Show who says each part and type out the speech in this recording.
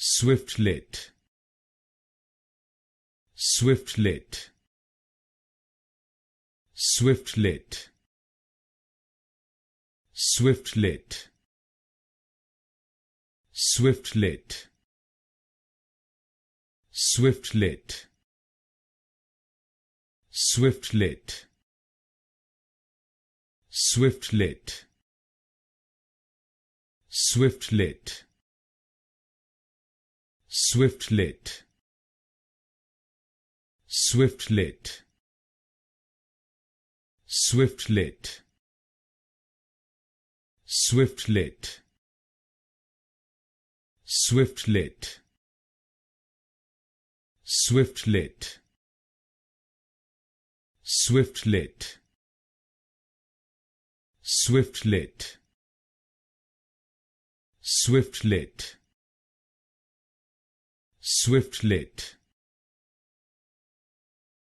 Speaker 1: Swiftlet, Swiftlet, Swiftlet, Swiftlet, Swiftlet, Swiftlet, Swiftlet, Swiftlet, Swiftlet, Swiftlet, Swiftlet, Swiftlet, Swiftlet, Swiftlet, Swiftlet, Swiftlet, Swiftlet, Swiftlet, Swiftlet,